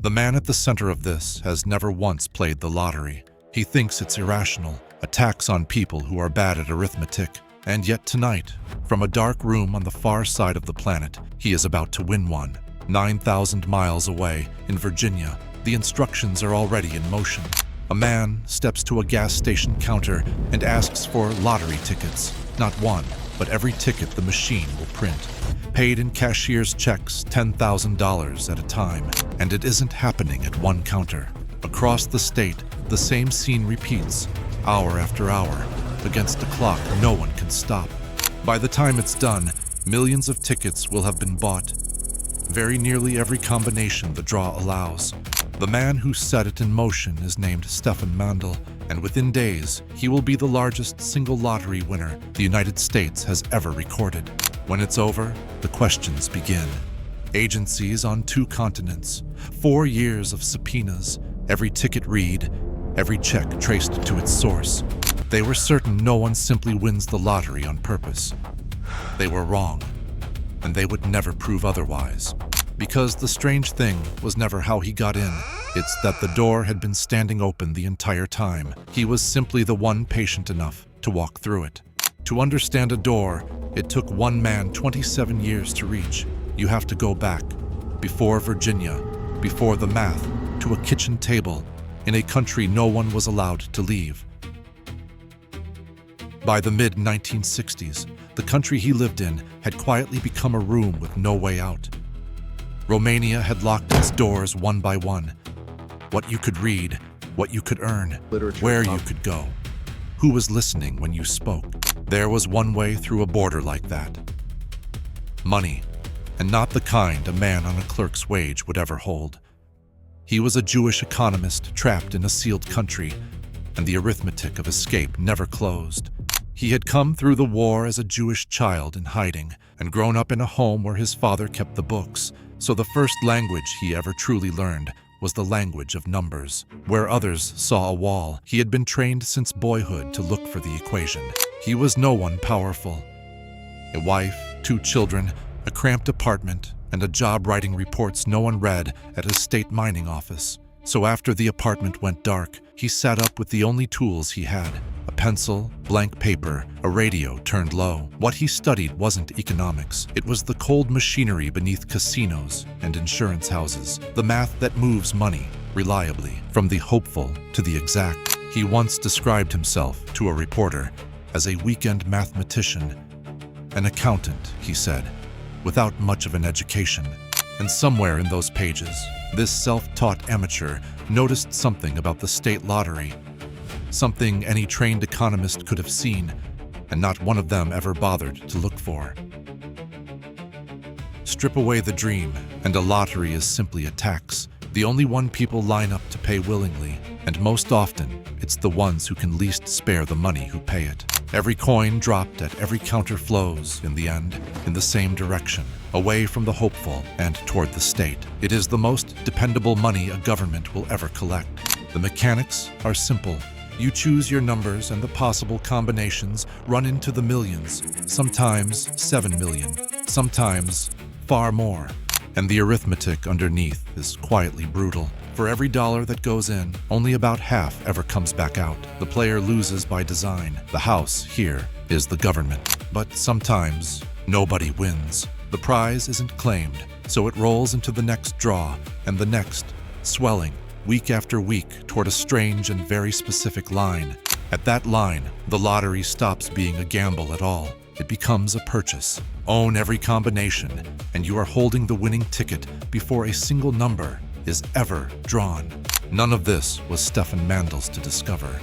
The man at the center of this has never once played the lottery. He thinks it's irrational, a tax on people who are bad at arithmetic. And yet tonight, from a dark room on the far side of the planet, he is about to win one. 9,000 miles away, in Virginia, the instructions are already in motion. A man steps to a gas station counter and asks for lottery tickets. Not one, but every ticket the machine will print. Paid in cashier's checks, $10,000 at a time. And it isn't happening at one counter. Across the state, the same scene repeats, hour after hour. Against a clock no one can stop. By the time it's done, millions of tickets will have been bought. Very nearly every combination the draw allows. The man who set it in motion is named Stefan Mandel, and within days, he will be the largest single lottery winner the United States has ever recorded. When it's over, the questions begin. Agencies on 2 continents, 4 years of subpoenas, every ticket read, every check traced to its source. They were certain no one simply wins the lottery on purpose. They were wrong, and they would never prove otherwise. Because the strange thing was never how he got in. It's that the door had been standing open the entire time. He was simply the one patient enough to walk through it. To understand a door, it took one man 27 years to reach. You have to go back, before Virginia, before the math, to a kitchen table, in a country no one was allowed to leave. By the mid-1960s, the country he lived in had quietly become a room with no way out. Romania had locked its doors one by one. What you could read, what you could earn, where you could go, who was listening when you spoke. There was one way through a border like that. Money, and not the kind a man on a clerk's wage would ever hold. He was a Jewish economist trapped in a sealed country, and the arithmetic of escape never closed. He had come through the war as a Jewish child in hiding, and grown up in a home where his father kept the books, so the first language he ever truly learned was the language of numbers. Where others saw a wall, he had been trained since boyhood to look for the equation. He was no one powerful. A wife, 2 children, a cramped apartment, and a job writing reports no one read at his state mining office. So after the apartment went dark, he sat up with the only tools he had: a pencil, blank paper, a radio turned low. What he studied wasn't economics. It was the cold machinery beneath casinos and insurance houses, the math that moves money reliably, from the hopeful to the exact. He once described himself to a reporter as a weekend mathematician, an accountant, he said, without much of an education. And somewhere in those pages, this self-taught amateur noticed something about the state lottery, something any trained economist could have seen, and not one of them ever bothered to look for. Strip away the dream, and a lottery is simply a tax, the only one people line up to pay willingly, and most often, it's the ones who can least spare the money who pay it. Every coin dropped at every counter flows, in the end, in the same direction, away from the hopeful and toward the state. It is the most dependable money a government will ever collect. The mechanics are simple. You choose your numbers and the possible combinations run into the millions, sometimes 7 million, sometimes far more. And the arithmetic underneath is quietly brutal. For every dollar that goes in, only about half ever comes back out. The player loses by design. The house here is the government. But sometimes, nobody wins. The prize isn't claimed, so it rolls into the next draw, and the next, swelling, week after week, toward a strange and very specific line. At that line, the lottery stops being a gamble at all. It becomes a purchase. Own every combination, and you are holding the winning ticket before a single number is ever drawn. None of this was Stefan Mandel's to discover.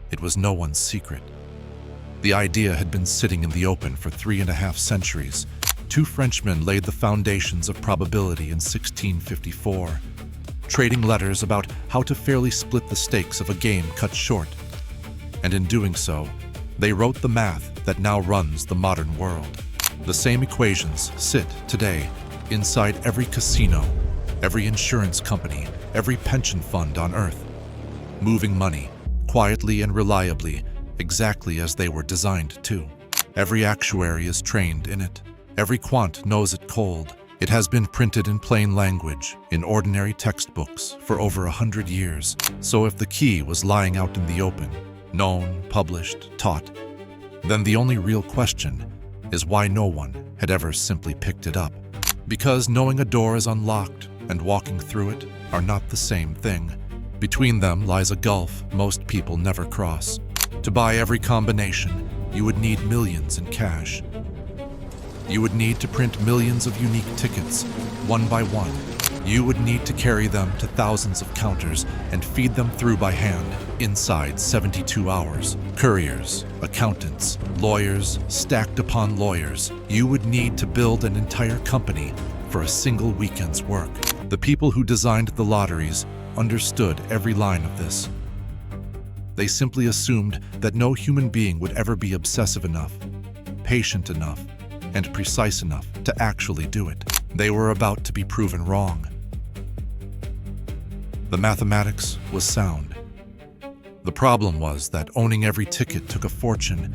It was no one's secret. The idea had been sitting in the open for 3.5 centuries. 2 Frenchmen laid the foundations of probability in 1654, trading letters about how to fairly split the stakes of a game cut short. And in doing so, they wrote the math that now runs the modern world. The same equations sit today inside every casino, every insurance company, every pension fund on Earth, moving money quietly and reliably, exactly as they were designed to. Every actuary is trained in it. Every quant knows it cold, It has been printed in plain language, in ordinary textbooks, for over 100 years. So if the key was lying out in the open, known, published, taught, then the only real question is why no one had ever simply picked it up. Because knowing a door is unlocked and walking through it are not the same thing. Between them lies a gulf most people never cross. To buy every combination, you would need millions in cash. You would need to print millions of unique tickets, one by one. You would need to carry them to thousands of counters and feed them through by hand inside 72 hours. Couriers, accountants, lawyers, stacked upon lawyers. You would need to build an entire company for a single weekend's work. The people who designed the lotteries understood every line of this. They simply assumed that no human being would ever be obsessive enough, patient enough, and precise enough to actually do it. They were about to be proven wrong. The mathematics was sound. The problem was that owning every ticket took a fortune,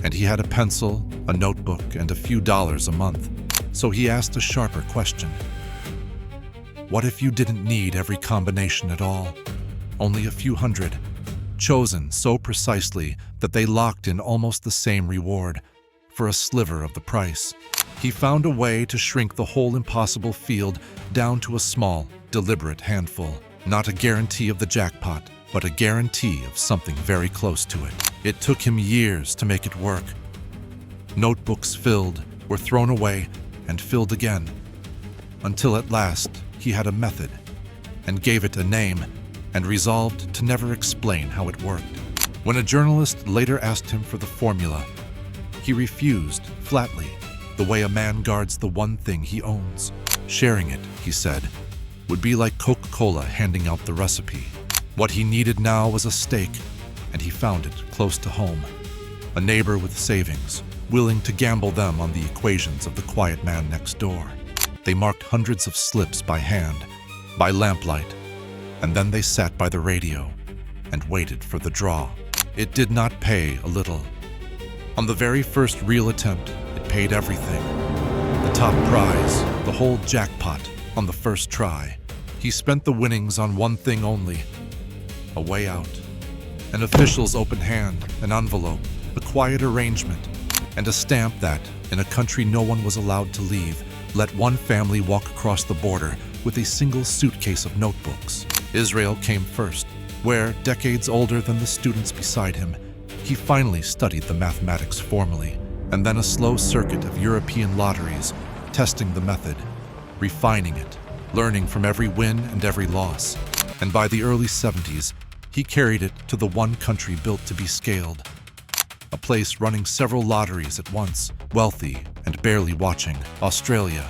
and he had a pencil, a notebook, and a few dollars a month. So he asked a sharper question. What if you didn't need every combination at all? Only a few hundred, chosen so precisely that they locked in almost the same reward for a sliver of the price. He found a way to shrink the whole impossible field down to a small, deliberate handful. Not a guarantee of the jackpot, but a guarantee of something very close to it. It took him years to make it work. Notebooks filled, were thrown away, and filled again, until at last he had a method, and gave it a name, and resolved to never explain how it worked. When a journalist later asked him for the formula, he refused flatly, the way a man guards the one thing he owns. Sharing it, he said, would be like Coca-Cola handing out the recipe. What he needed now was a stake, and he found it close to home. A neighbor with savings, willing to gamble them on the equations of the quiet man next door. They marked hundreds of slips by hand, by lamplight, and then they sat by the radio and waited for the draw. It did not pay a little. On the very first real attempt, it paid everything. The top prize, the whole jackpot, on the first try. He spent the winnings on one thing only, a way out. An official's open hand, an envelope, a quiet arrangement, and a stamp that, in a country no one was allowed to leave, let one family walk across the border with a single suitcase of notebooks. Israel came first, where, decades older than the students beside him, he finally studied the mathematics formally, and then a slow circuit of European lotteries, testing the method, refining it, learning from every win and every loss. And by the early 70s, he carried it to the one country built to be scaled. A place running several lotteries at once, wealthy and barely watching, Australia.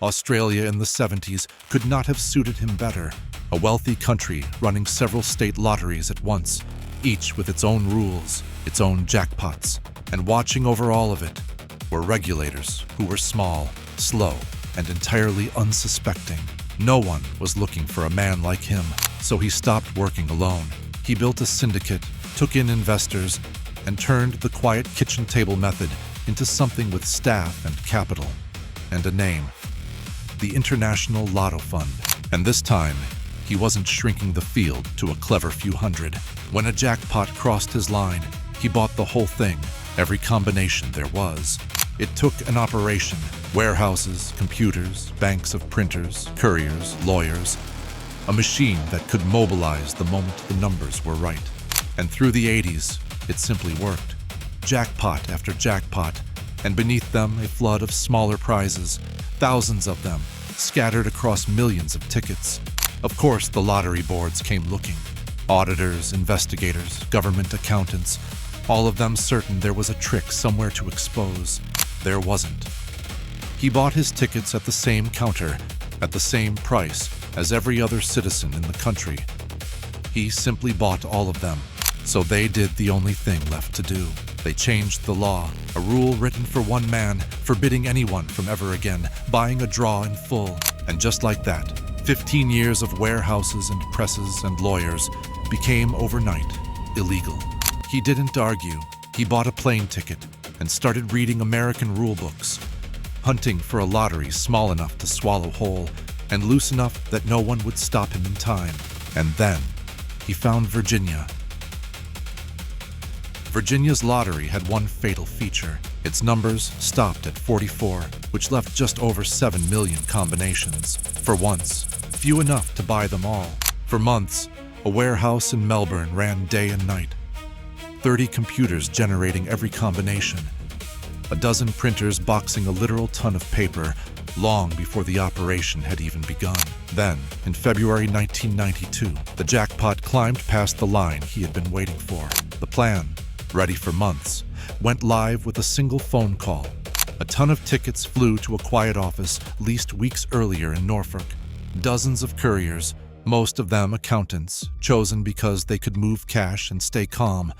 Australia in the 70s could not have suited him better. A wealthy country running several state lotteries at once, each with its own rules, its own jackpots, and watching over all of it were regulators who were small, slow, and entirely unsuspecting. No one was looking for a man like him, so he stopped working alone. He built a syndicate, took in investors, and turned the quiet kitchen table method into something with staff and capital, and a name. The International Lotto Fund. And this time, he wasn't shrinking the field to a clever few hundred. When a jackpot crossed his line, he bought the whole thing, every combination there was. It took an operation, warehouses, computers, banks of printers, couriers, lawyers, a machine that could mobilize the moment the numbers were right. And through the 80s, it simply worked. Jackpot after jackpot, and beneath them a flood of smaller prizes, thousands of them, scattered across millions of tickets. Of course, the lottery boards came looking. Auditors, investigators, government accountants, all of them certain there was a trick somewhere to expose. There wasn't. He bought his tickets at the same counter, at the same price as every other citizen in the country. He simply bought all of them, so they did the only thing left to do. They changed the law, a rule written for one man, forbidding anyone from ever again buying a draw in full. And just like that, 15 years of warehouses and presses and lawyers became overnight illegal. He didn't argue. He bought a plane ticket and started reading American rule books. hunting for a lottery small enough to swallow whole and loose enough that no one would stop him in time. And then he found Virginia. Virginia's lottery had one fatal feature. Its numbers stopped at 44, which left just over 7 million combinations. For once, few enough to buy them all. For months, a warehouse in Melbourne ran day and night. 30 computers generating every combination. A dozen printers boxing a literal ton of paper long before the operation had even begun. Then, in February 1992, the jackpot climbed past the line he had been waiting for. The plan, ready for months, went live with a single phone call. A ton of tickets flew to a quiet office leased weeks earlier in Norfolk. Dozens of couriers, most of them accountants, chosen because they could move cash and stay calm,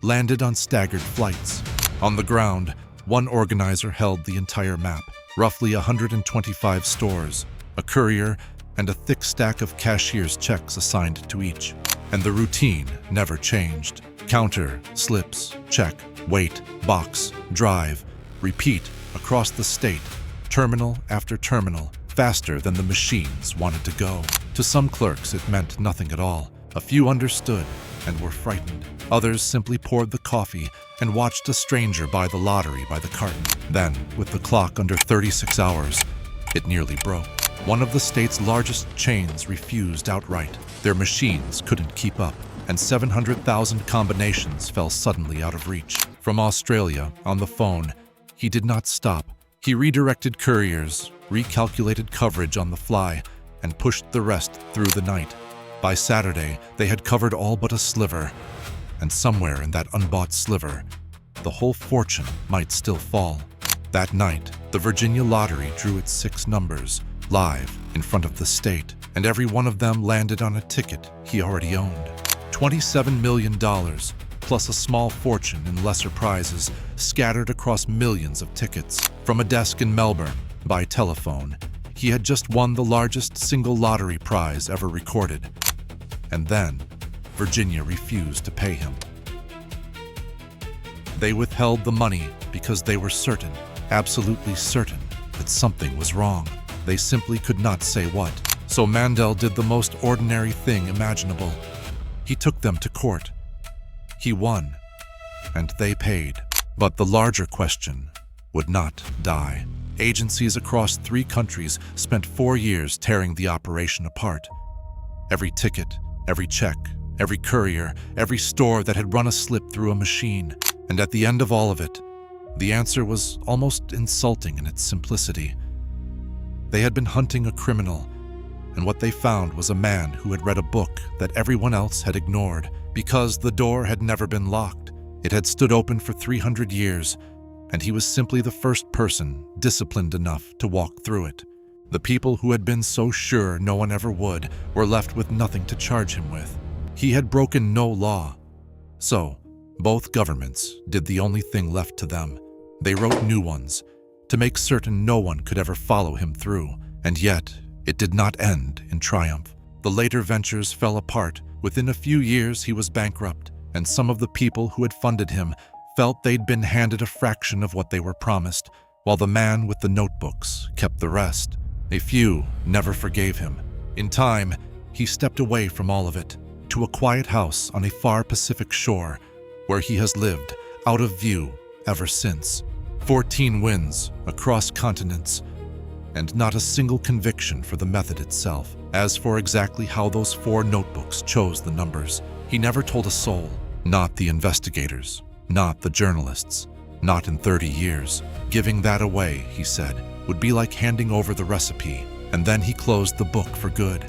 landed on staggered flights. On the ground, one organizer held the entire map, roughly 125 stores, a courier, and a thick stack of cashier's checks assigned to each. And the routine never changed. Counter, slips, check, wait, box, drive, repeat across the state, terminal after terminal, faster than the machines wanted to go. To some clerks, it meant nothing at all. A few understood and were frightened. Others simply poured the coffee and watched a stranger buy the lottery by the carton. Then, with the clock under 36 hours, it nearly broke. One of the state's largest chains refused outright. Their machines couldn't keep up, and 700,000 combinations fell suddenly out of reach. From Australia, on the phone, he did not stop. He redirected couriers, recalculated coverage on the fly, and pushed the rest through the night. By Saturday, they had covered all but a sliver, and somewhere in that unbought sliver, the whole fortune might still fall. That night, the Virginia lottery drew its 6 numbers, live in front of the state, and every one of them landed on a ticket he already owned. $27 million, plus a small fortune in lesser prizes, scattered across millions of tickets. From a desk in Melbourne, by telephone, he had just won the largest single lottery prize ever recorded. And then, Virginia refused to pay him. They withheld the money because they were certain, absolutely certain, that something was wrong. They simply could not say what. So Mandel did the most ordinary thing imaginable. He took them to court. He won, and they paid. But the larger question would not die. Agencies across 3 countries spent 4 years tearing the operation apart. Every ticket, every check, every courier, every store that had run a slip through a machine. And at the end of all of it, the answer was almost insulting in its simplicity. They had been hunting a criminal, and what they found was a man who had read a book that everyone else had ignored. Because the door had never been locked, it had stood open for 300 years, and he was simply the first person disciplined enough to walk through it. The people who had been so sure no one ever would were left with nothing to charge him with. He had broken no law. So, both governments did the only thing left to them. They wrote new ones, to make certain no one could ever follow him through. And yet, it did not end in triumph. The later ventures fell apart. Within a few years, he was bankrupt, and some of the people who had funded him felt they'd been handed a fraction of what they were promised, while the man with the notebooks kept the rest. A few never forgave him. In time, he stepped away from all of it, to a quiet house on a far Pacific shore, where he has lived, out of view, ever since. 14 wins, across continents, and not a single conviction for the method itself. As for exactly how those 4 notebooks chose the numbers, he never told a soul, not the investigators, not the journalists, not in 30 years. Giving that away, he said, would be like handing over the recipe, and then he closed the book for good.